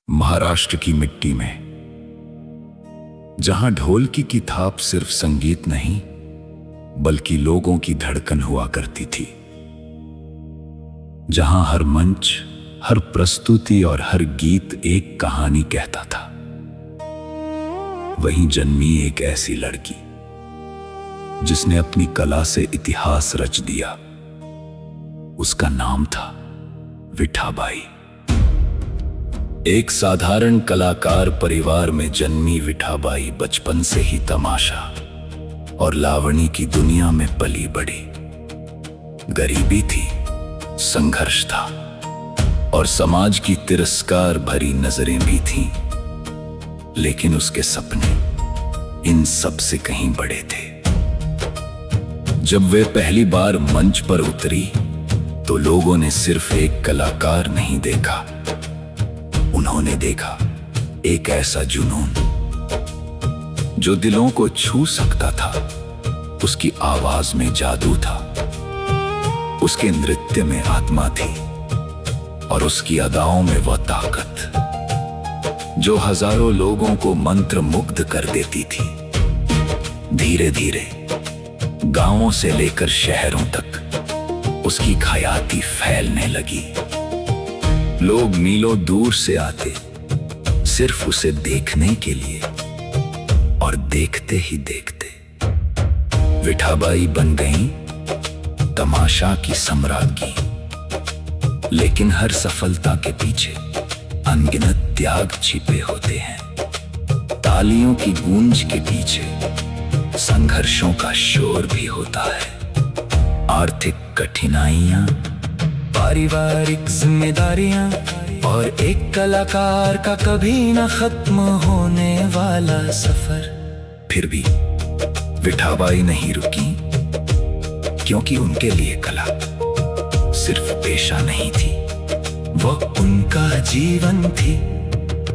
महाराष्ट्र की मिट्टी में, जहां ढोलकी की थाप सिर्फ संगीत नहीं बल्कि लोगों की धड़कन हुआ करती थी, जहां हर मंच, हर प्रस्तुति और हर गीत एक कहानी कहता था, वहीं जन्मी एक ऐसी लड़की जिसने अपनी कला से इतिहास रच दिया। उसका नाम था विठाबाई। एक साधारण कलाकार परिवार में जन्मी विठाबाई बचपन से ही तमाशा और लावणी की दुनिया में पली बढ़ी। गरीबी थी, संघर्ष था और समाज की तिरस्कार भरी नजरें भी थीं, लेकिन उसके सपने इन सब से कहीं बड़े थे। जब वे पहली बार मंच पर उतरी तो लोगों ने सिर्फ एक कलाकार नहीं देखा, उन्होंने देखा एक ऐसा जुनून जो दिलों को छू सकता था। उसकी आवाज में जादू था, उसके नृत्य में आत्मा थी और उसकी अदाओं में वह ताकत जो हजारों लोगों को मंत्रमुग्ध कर देती थी। धीरे धीरे गांवों से लेकर शहरों तक उसकी ख्याति फैलने लगी। लोग मीलों दूर से आते सिर्फ उसे देखने के लिए, और देखते ही देखते विठाबाई बन गई तमाशा की सम्राज्ञी। लेकिन हर सफलता के पीछे अनगिनत त्याग छिपे होते हैं। तालियों की गूंज के पीछे संघर्षों का शोर भी होता है। आर्थिक कठिनाइयां, पारिवारिक जिम्मेदारियां और एक कलाकार का कभी न खत्म होने वाला सफर। फिर भी विठाबाई नहीं रुकी, क्योंकि उनके लिए कला सिर्फ पेशा नहीं थी, वह उनका जीवन थी।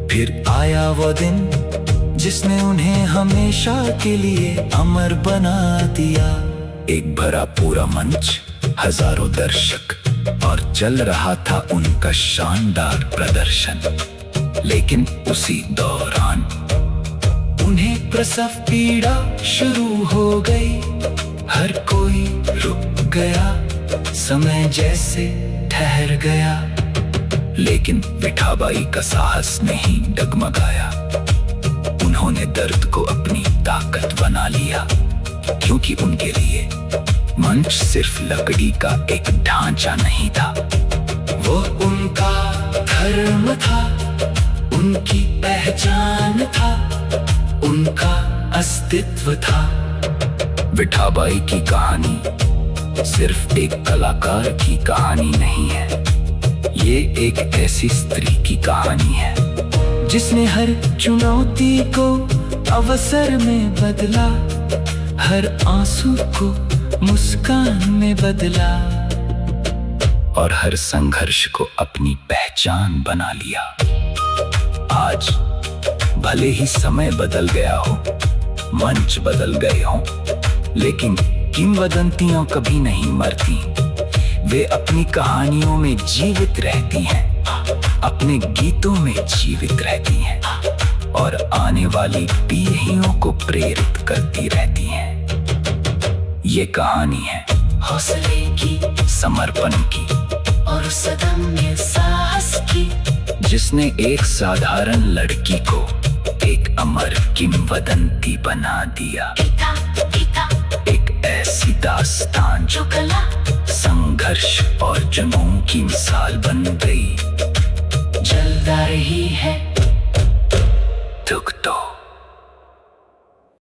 फिर आया वो दिन जिसने उन्हें हमेशा के लिए अमर बना दिया। एक भरा पूरा मंच, हजारों दर्शक और चल रहा था उनका शानदार प्रदर्शन। लेकिन उसी दौरान उन्हें प्रसव पीड़ा शुरू हो गई। हर कोई रुक गया, समय जैसे ठहर गया। लेकिन विठाबाई का साहस नहीं डगमगाया। उन्होंने दर्द को अपनी ताकत बना लिया, क्योंकि उनके लिए मंच सिर्फ लकड़ी का एक ढांचा नहीं था, वो उनका धर्म था, उनकी पहचान था, उनका अस्तित्व था। विठाबाई की कहानी सिर्फ एक कलाकार की कहानी नहीं है, ये एक ऐसी स्त्री की कहानी है जिसने हर चुनौती को अवसर में बदला, हर आंसू को मुस्कान में बदला और हर संघर्ष को अपनी पहचान बना लिया। आज भले ही समय बदल गया हो, मंच बदल गए हों, लेकिन किंवदंतियां कभी नहीं मरती। वे अपनी कहानियों में जीवित रहती हैं, अपने गीतों में जीवित रहती हैं और आने वाली पीढ़ियों को प्रेरित करती रहती हैं। ये कहानी है हौसले की, समर्पण की और सदम्य साहस की, जिसने एक साधारण लड़की को एक अमर किंवदंती बना दिया। एक ऐसी दास्तान जो कला, संघर्ष और जुनून की मिसाल बन गई। जलता रही है दुख तो